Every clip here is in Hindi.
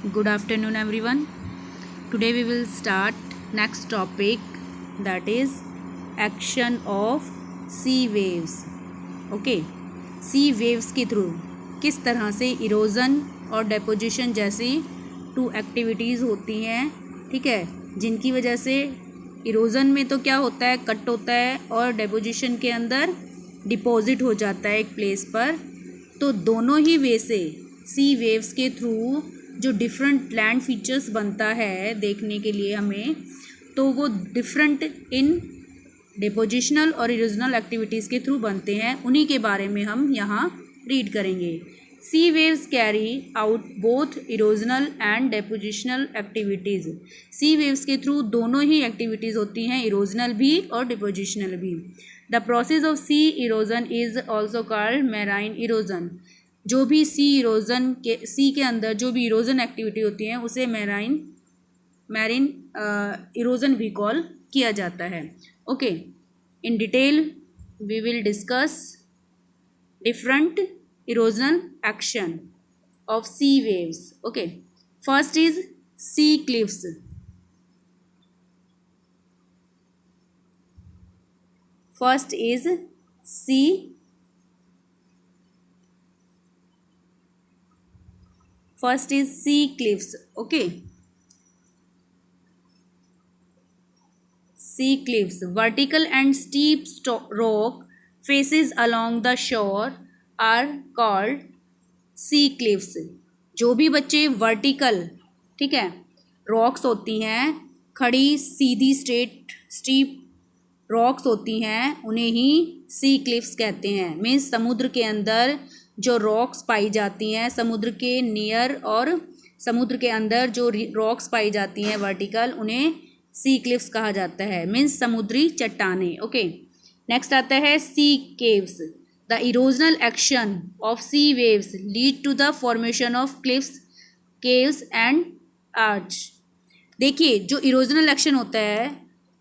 Good afternoon, everyone. Today we will start next topic, that is action of sea waves. Okay, sea waves के थ्रू किस तरह से इरोजन और डेपोजिशन जैसी टू एक्टिविटीज़ होती हैं, ठीक है, जिनकी वजह से इरोजन में तो क्या होता है, कट होता है, और डेपोजिशन के अंदर डिपॉजिट हो जाता है एक प्लेस पर। तो दोनों ही वे से सी वेव्स के थ्रू जो डिफरेंट लैंड फीचर्स बनता है देखने के लिए हमें, तो वो डिफरेंट इन डिपोजिशनल और इरोजनल एक्टिविटीज़ के थ्रू बनते हैं। उन्हीं के बारे में हम यहाँ रीड करेंगे। Sea waves carry out both erosional and depositional activities. Sea waves के थ्रू दोनों ही एक्टिविटीज़ होती हैं, इरोजनल भी और डिपोजिशनल भी। The process of sea erosion is also called marine erosion. जो भी सी के अंदर जो भी इरोजन एक्टिविटी होती है उसे मैरीन इरोजन भी कॉल किया जाता है। Okay, in detail we will discuss different erosional action of sea waves. Okay, first is sea cliffs. First is sea cliffs. Okay, sea cliffs, vertical and steep rock faces along the shore are called sea cliffs. जो भी बच्चे वर्टिकल, ठीक है, रॉक्स होती हैं, खड़ी सीधी स्टीप रॉक्स होती हैं, उन्हें ही सी क्लिफ्स कहते हैं। मीन्स समुद्र के अंदर जो रॉक्स पाई जाती हैं, समुद्र के नियर और समुद्र के अंदर जो रॉक्स पाई जाती हैं वर्टिकल, उन्हें सी क्लिफ्स कहा जाता है। मीन्स समुद्री चट्टानें। ओके, नेक्स्ट आता है sea caves. The erosional action of sea waves lead to the formation of cliffs, caves and arch. देखिए, जो इरोजनल एक्शन होता है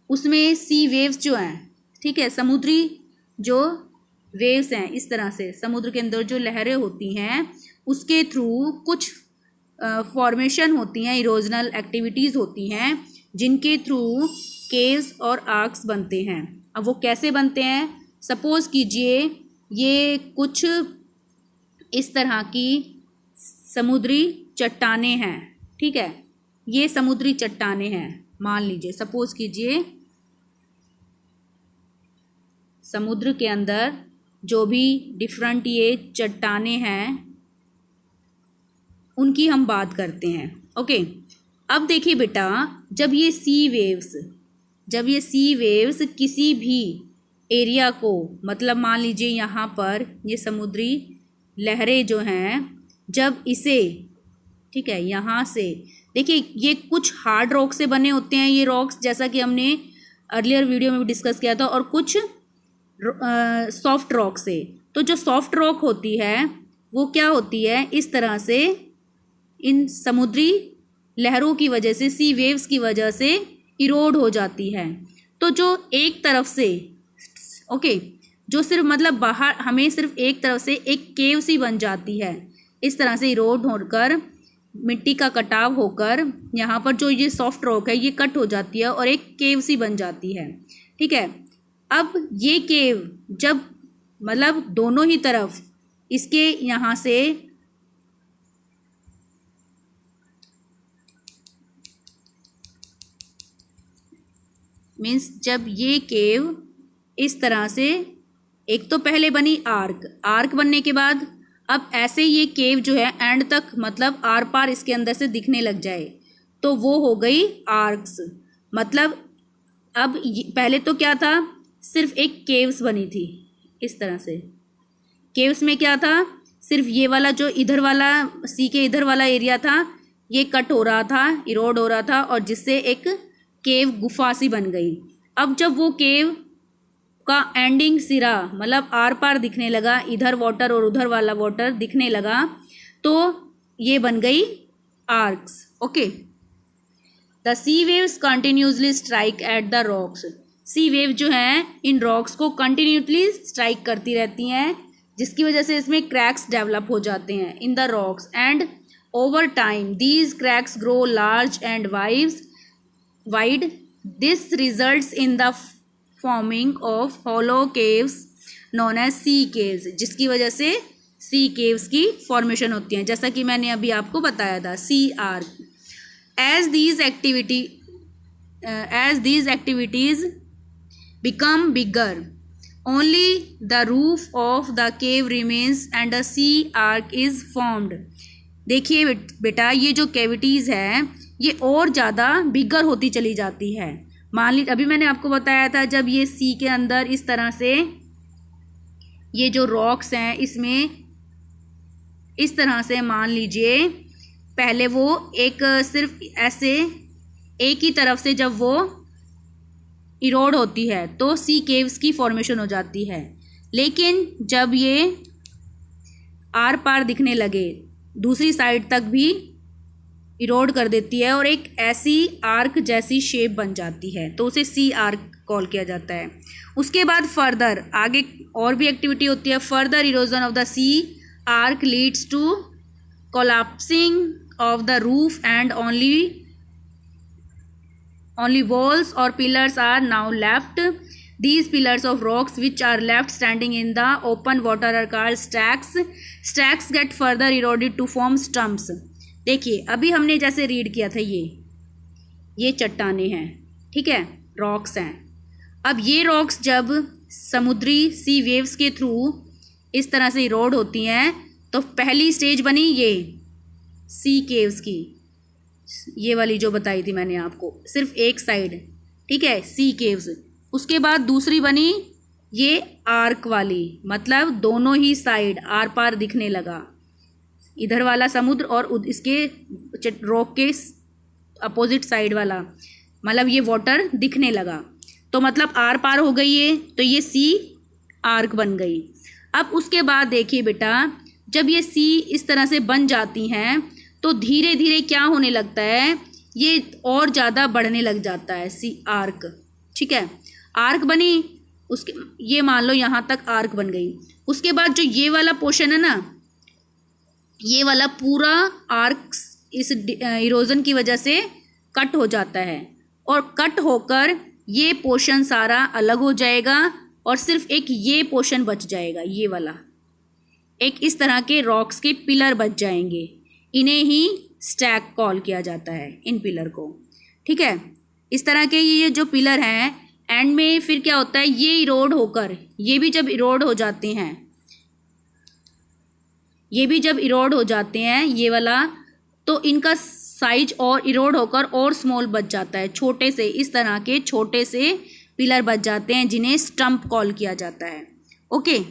उसमें सी वेव्स जो हैं, ठीक है, समुद्री जो वेव्स हैं, इस तरह से समुद्र के अंदर जो लहरें होती हैं उसके थ्रू कुछ फॉर्मेशन होती हैं, इरोजनल एक्टिविटीज़ होती हैं, जिनके थ्रू केव्स और आर्क्स बनते हैं। अब वो कैसे बनते हैं? सपोज़ कीजिए ये कुछ इस तरह की समुद्री चट्टानें हैं, ठीक है, ये समुद्री चट्टानें हैं। मान लीजिए, सपोज़ कीजिए समुद्र के अंदर जो भी डिफरेंट ये चट्टानें हैं उनकी हम बात करते हैं। ओके, अब देखिए बेटा, जब ये सी वेव्स किसी भी एरिया को, मतलब मान लीजिए यहाँ पर ये समुद्री लहरें जो हैं, जब इसे, ठीक है, यहाँ से देखिए, ये कुछ हार्ड रॉक से बने होते हैं ये रॉक्स, जैसा कि हमने अर्लियर वीडियो में भी डिस्कस किया था, और कुछ सॉफ्ट रॉक से। तो जो सॉफ्ट रॉक होती है वो क्या होती है, इस तरह से इन समुद्री लहरों की वजह से, सी वेव्स की वजह से इरोड हो जाती है। तो जो एक तरफ से, ओके, जो सिर्फ मतलब बाहर हमें सिर्फ एक तरफ से एक केव सी बन जाती है, इस तरह से इरोड होकर, मिट्टी का कटाव होकर, यहाँ पर जो ये सॉफ्ट रॉक है ये कट हो जाती है और एक केव सी बन जाती है, ठीक है। अब ये केव जब मतलब दोनों ही तरफ इसके यहाँ से मीन्स जब ये केव इस तरह से, एक तो पहले बनी आर्क बनने के बाद अब ऐसे ये केव जो है एंड तक, मतलब आर पार इसके अंदर से दिखने लग जाए, तो वो हो गई आर्क्स। मतलब अब पहले तो क्या था, सिर्फ एक केव्स बनी थी इस तरह से। केव्स में क्या था, सिर्फ ये वाला जो इधर वाला सी के इधर वाला एरिया था ये कट हो रहा था, इरोड हो रहा था, और जिससे एक केव गुफा सी बन गई। अब जब वो केव का एंडिंग सिरा, मतलब आर पार दिखने लगा, इधर वाटर और उधर वाला वाटर दिखने लगा, तो ये बन गई arches. Okay, the sea waves continuously strike at the rocks. Sea wave जो हैं इन रॉक्स को कंटिन्यूसली स्ट्राइक करती रहती हैं, जिसकी वजह से इसमें क्रैक्स डेवलप हो जाते हैं in the rocks, and Over time, these cracks grow large and wide. This results in the forming of hollow caves known as sea caves, जिसकी वजह से sea caves की फॉर्मेशन होती है, जैसा कि मैंने अभी आपको बताया था, sea arc. As these activities become bigger, only the roof of the cave remains and a sea arc is formed. देखिए बेटा, ये जो कैविटीज़ हैं ये और ज़्यादा बिगर होती चली जाती है. मान लीजिए अभी मैंने आपको बताया था, जब ये सी के अंदर इस तरह से ये जो रॉक्स हैं इसमें इस तरह से मान लीजिए पहले वो एक सिर्फ ऐसे एक ही तरफ से जब वो इरोड होती है तो सी केव्स की फॉर्मेशन हो जाती है. लेकिन जब ये आर पार दिखने लगे, दूसरी साइड तक भी इरोड कर देती है और एक ऐसी आर्क जैसी शेप बन जाती है, तो उसे सी आर्क कॉल किया जाता है. उसके बाद फर्दर आगे और भी एक्टिविटी होती है. Further erosion of the sea arch leads to collapsing of the roof and only walls or pillars are now left. These pillars of rocks which are left standing in the open water are called stacks. Stacks get further eroded to form stumps. देखिए अभी हमने जैसे रीड किया था, ये चट्टानें हैं, ठीक है, रॉक्स हैं. अब ये रॉक्स जब समुद्री सी वेव्स के थ्रू इस तरह से इरोड होती हैं तो पहली स्टेज बनी ये सी केव्स की, ये वाली जो बताई थी मैंने आपको, सिर्फ एक साइड, ठीक है, सी केव्स. उसके बाद दूसरी बनी ये आर्क वाली, मतलब दोनों ही साइड आर पार दिखने लगा, इधर वाला समुद्र और इसके रॉक के अपोजिट साइड वाला, मतलब ये वाटर दिखने लगा, तो मतलब आर पार हो गई है, तो ये सी आर्क बन गई. अब उसके बाद देखिए बेटा, जब ये सी इस तरह से बन जाती हैं तो धीरे धीरे क्या होने लगता है, ये और ज़्यादा बढ़ने लग जाता है सी आर्क, ठीक है. आर्क बनी, उसके ये मान लो यहाँ तक आर्क बन गई. उसके बाद जो ये वाला पोर्शन है ना, ये वाला पूरा आर्क इस इरोजन की वजह से कट हो जाता है और कट होकर ये पोर्शन सारा अलग हो जाएगा और सिर्फ एक ये पोर्शन बच जाएगा, ये वाला. एक इस तरह के रॉक्स के पिलर बच जाएंगे, इन्हें ही स्टैक कॉल किया जाता है, इन पिलर को, ठीक है. इस तरह के ये जो पिलर हैं एंड में फिर क्या होता है, ये इरोड होकर ये भी जब इरोड हो जाते हैं, ये भी जब इरोड हो जाते हैं ये वाला, तो इनका साइज और इरोड होकर और स्मॉल बच जाता है, छोटे से इस तरह के छोटे से पिलर बच जाते हैं जिन्हें स्टंप कॉल किया जाता है. Okay.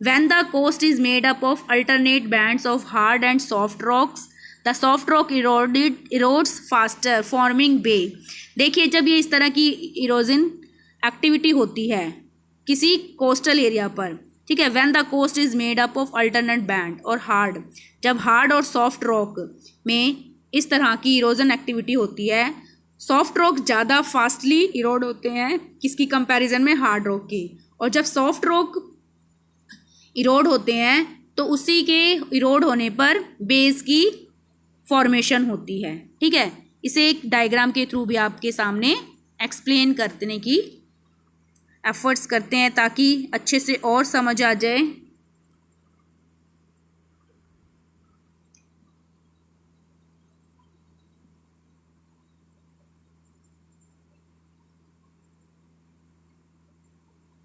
When the coast is made up of alternate bands of hard and soft rocks, the soft rock erodes faster, forming bay. देखिए जब ये इस तरह की इरोजन एक्टिविटी होती है किसी कोस्टल एरिया पर, ठीक है, when the coast is made up of alternate band और hard, जब हार्ड और सॉफ्ट रॉक में इस तरह की इरोजन एक्टिविटी होती है, सॉफ्ट रॉक ज़्यादा फास्टली इरोड होते हैं किसकी कंपैरिजन में, हार्ड रॉक की. और जब सॉफ्ट रॉक इरोड होते हैं तो उसी के इरोड होने पर बेस की फॉर्मेशन होती है, ठीक है. इसे एक डायग्राम के थ्रू भी आपके सामने एक्सप्लेन करने की एफर्ट्स करते हैं ताकि अच्छे से और समझ आ जाए.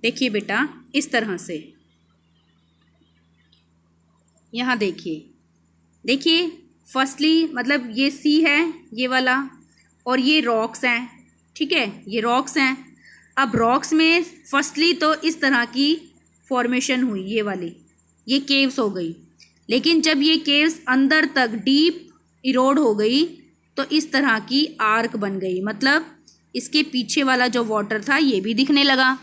देखिए बेटा इस तरह से, यहाँ देखिए फर्स्टली मतलब ये सी है ये वाला और ये रॉक्स हैं, ठीक है, ये रॉक्स हैं. अब रॉक्स में फर्स्टली तो इस तरह की फॉर्मेशन हुई, ये वाली, ये केव्स हो गई. लेकिन जब ये केव्स अंदर तक डीप इरोड हो गई तो इस तरह की आर्क बन गई, मतलब इसके पीछे वाला जो वाटर था ये भी दिखने लगा,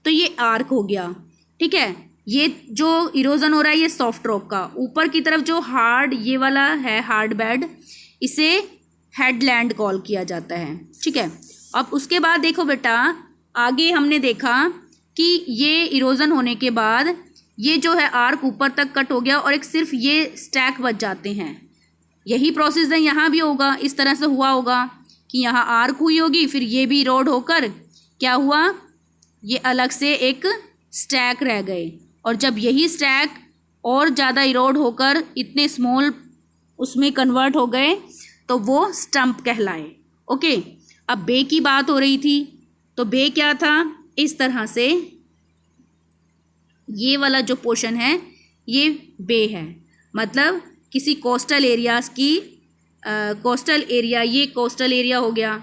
तो ये आर्क हो गया, ठीक है. ये जो इरोजन हो रहा है ये सॉफ्ट रॉक का, ऊपर की तरफ जो हार्ड ये वाला है हार्ड बेड, इसे हेडलैंड कॉल किया जाता है, ठीक है. अब उसके बाद देखो बेटा, आगे हमने देखा कि ये इरोजन होने के बाद ये जो है आर्क ऊपर तक कट हो गया और एक सिर्फ ये स्टैक बच जाते हैं, यही प्रोसेस है यहाँ भी होगा, इस तरह से हुआ होगा कि यहाँ आर्क हुई होगी, फिर ये भी इरोड होकर क्या हुआ, ये अलग से एक स्टैक रह गए, और जब यही स्टैक और ज़्यादा इरोड होकर इतने स्मॉल उसमें कन्वर्ट हो गए तो वो स्टम्प कहलाए। ओके, अब बे की बात हो रही थी, तो बे क्या था, इस तरह से ये वाला जो पोर्शन है ये बे है, मतलब किसी कोस्टल एरियाज की कोस्टल एरिया, ये कोस्टल एरिया हो गया,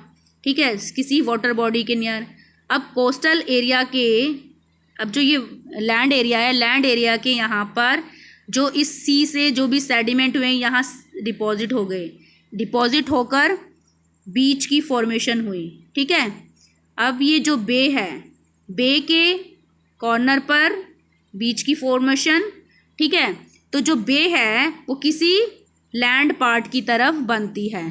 ठीक है, किसी वाटर बॉडी के नियर। अब कोस्टल एरिया के, अब जो ये लैंड एरिया है, लैंड एरिया के यहाँ पर जो इस सी से जो भी सेडिमेंट हुए यहाँ डिपॉजिट हो गए, डिपॉजिट होकर बीच की फॉर्मेशन हुई, ठीक है। अब ये जो बे है, बे के कॉर्नर पर बीच की फॉर्मेशन, ठीक है, तो जो बे है वो किसी लैंड पार्ट की तरफ बनती है।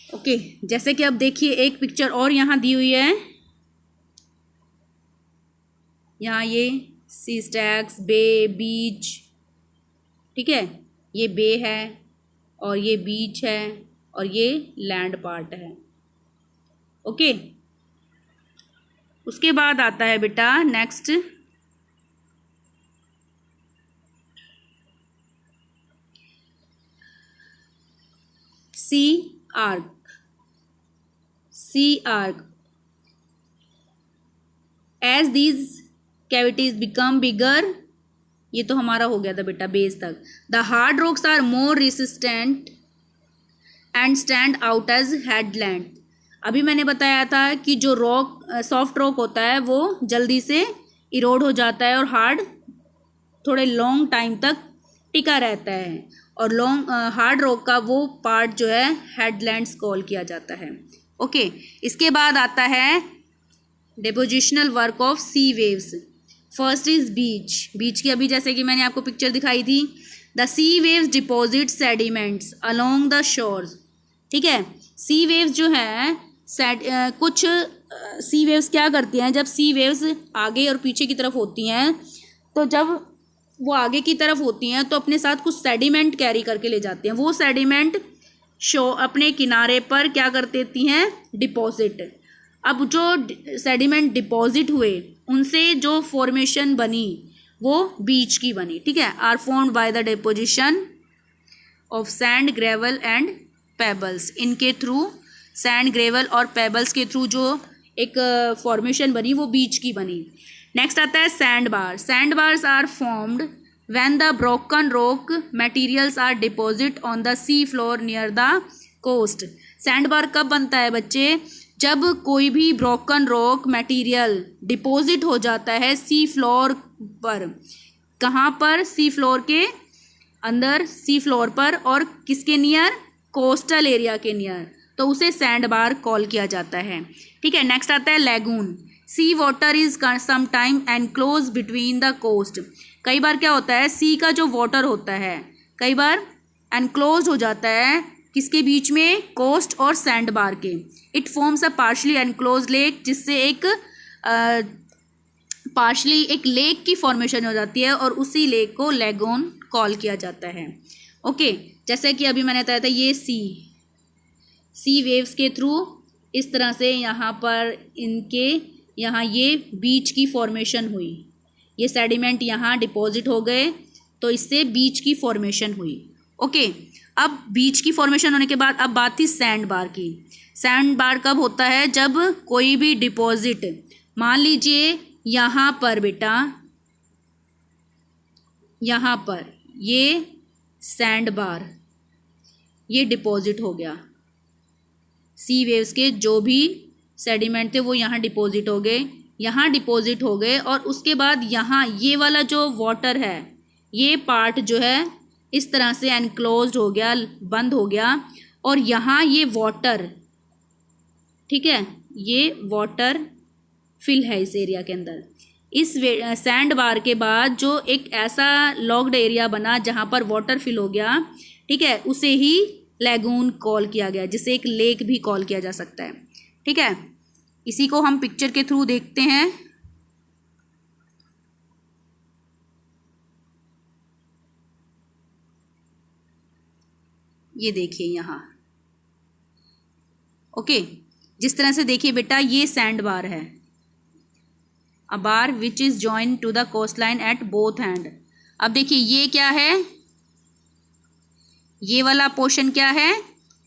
ओके, जैसे कि अब देखिए एक पिक्चर और यहाँ दी हुई है, यहाँ ये सी स्टैक्स, बे, बीच, ठीक है, ये बे है और ये बीच है और ये लैंड पार्ट है। ओके, उसके बाद आता है बेटा next sea arch. Sea arch, as these cavities become bigger, ये तो हमारा हो गया था बेटा बेस तक। The hard rocks are more resistant and stand out as headland. अभी मैंने बताया था कि जो रॉक सॉफ्ट रॉक होता है वो जल्दी से इरोड हो जाता है और हार्ड थोड़े लॉन्ग टाइम तक टिका रहता है, और लॉन्ग हार्ड रॉक का वो पार्ट जो है हेडलैंड्स कॉल किया जाता है। ओके, इसके बाद आता है depositional work of sea waves. First is beach. Beach की अभी जैसे कि मैंने आपको पिक्चर दिखाई थी, the sea waves deposit sediments along the shores, ठीक है। सी वेव्स जो है कुछ सी वेव्स क्या करती हैं, जब सी वेव्स आगे और पीछे की तरफ होती हैं, तो जब वो आगे की तरफ होती हैं तो अपने साथ कुछ सेडिमेंट कैरी करके ले जाती हैं। वो सेडिमेंट अपने किनारे पर क्या कर देती हैं, डिपॉजिट। अब जो सेडिमेंट डिपॉजिट हुए उनसे जो फॉर्मेशन बनी वो बीच की बनी, ठीक है। Are formed by the deposition of sand, gravel and pebbles. इनके थ्रू, सैंड, ग्रेवल और पेबल्स के थ्रू जो एक फॉर्मेशन बनी वो बीच की बनी। नेक्स्ट आता है sand bar. Sand bars are formed when the broken rock materials are deposit on the sea floor near the coast. Sand bar कब बनता है बच्चे, जब कोई भी ब्रोकन रॉक मटेरियल डिपॉजिट हो जाता है सी फ्लोर पर। कहाँ पर, सी फ्लोर के अंदर, सी फ्लोर पर, और किसके नियर, कोस्टल एरिया के नियर, तो उसे सैंड बार कॉल किया जाता है, ठीक है। नेक्स्ट आता है lagoon. Sea water is sometime enclose between the coast. कई बार क्या होता है, सी का जो वाटर होता है कई बार एनक्लोज हो जाता है किसके बीच में, कोस्ट और सैंड बार के। It forms a partially enclose lake, जिससे एक पार्शली एक लेक की फॉर्मेशन हो जाती है और उसी लेक को लैगून कॉल किया जाता है। ओके, जैसे कि अभी मैंने बताया था, ये सी वेव्स के थ्रू इस तरह से यहाँ पर इनके यहाँ ये बीच की फॉर्मेशन हुई, ये सेडिमेंट यहाँ डिपॉजिट हो गए तो इससे बीच की फॉर्मेशन हुई। ओके, अब बीच की फॉर्मेशन होने के बाद अब बात थी सैंड बार की। सैंड बार कब होता है, जब कोई भी डिपॉजिट, मान लीजिए यहाँ पर बेटा, यहाँ पर ये सैंड बार ये डिपॉजिट हो गया, सी वेव्स के जो भी सेडिमेंट थे वो यहाँ डिपॉजिट हो गए, यहाँ डिपॉजिट हो गए, और उसके बाद यहाँ ये वाला जो वाटर है, ये पार्ट जो है इस तरह से एनक्लोज्ड हो गया, बंद हो गया, और यहाँ ये वाटर, ठीक है, ये वाटर फिल है इस एरिया के अंदर। इस सैंड बार के बाद जो एक ऐसा लॉक्ड एरिया बना जहाँ पर वाटर फिल हो गया, ठीक है, उसे ही लैगून कॉल किया गया, जिसे एक लेक भी कॉल किया जा सकता है, ठीक है। इसी को हम पिक्चर के थ्रू देखते हैं। ये देखिए यहाँ, ओके। जिस तरह से देखिए बेटा, ये सैंड बार है, a bar which is join to the coastline at both hand. अब देखिए ये क्या है, ये वाला पोर्शन क्या है,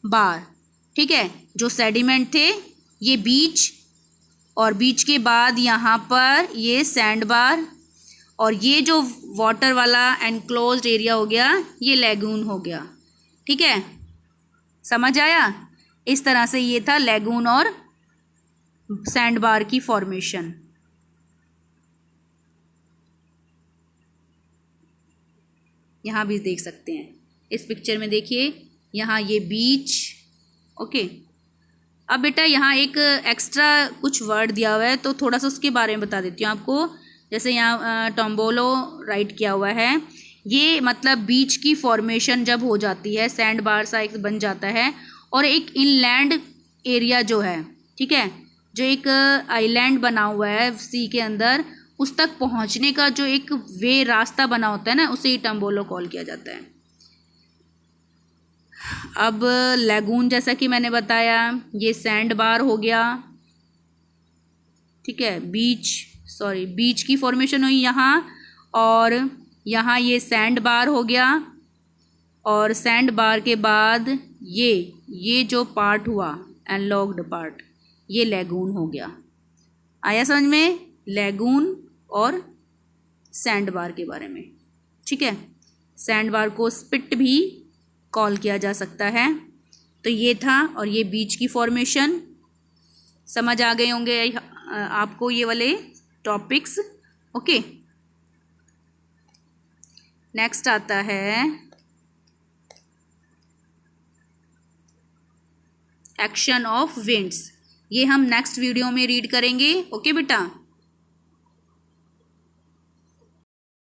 बार, ठीक है। जो सेडिमेंट थे ये बीच, और बीच के बाद यहाँ पर ये सैंड बार, और ये जो वाटर वाला एनक्लोज्ड एरिया हो गया ये लैगून हो गया, ठीक है। समझ आया? इस तरह से ये था लैगून और सैंड बार की फॉर्मेशन। यहाँ भी देख सकते हैं, इस पिक्चर में देखिए, यहाँ ये बीच, ओके। अब बेटा यहाँ एक एक्स्ट्रा कुछ वर्ड दिया हुआ है, तो थोड़ा सा उसके बारे में बता देती हूँ आपको। जैसे यहाँ टोम्बोलो राइट किया हुआ है, ये मतलब बीच की फॉर्मेशन जब हो जाती है, सैंड बार सा एक बन जाता है, और एक इनलैंड एरिया जो है, ठीक है, जो एक आइलैंड बना हुआ है सी के अंदर, उस तक पहुँचने का जो एक वे रास्ता बना होता है ना, उसे ही टोम्बोलो कॉल किया जाता है। अब लैगून जैसा कि मैंने बताया, ये सैंड बार हो गया, ठीक है, बीच की फॉर्मेशन हुई यहाँ, और यहाँ ये सैंड बार हो गया, और सैंड बार के बाद ये जो पार्ट हुआ एनलॉग्ड पार्ट, ये लैगून हो गया। आया समझ में, लैगून और सैंड बार के बारे में, ठीक है। सैंड बार को स्पिट भी कॉल किया जा सकता है। तो ये था, और ये बीच की फॉर्मेशन। समझ आ गए होंगे आपको ये वाले टॉपिक्स, ओके। नेक्स्ट आता है एक्शन ऑफ विंड्स। ये हम नेक्स्ट वीडियो में रीड करेंगे, ओके बेटा।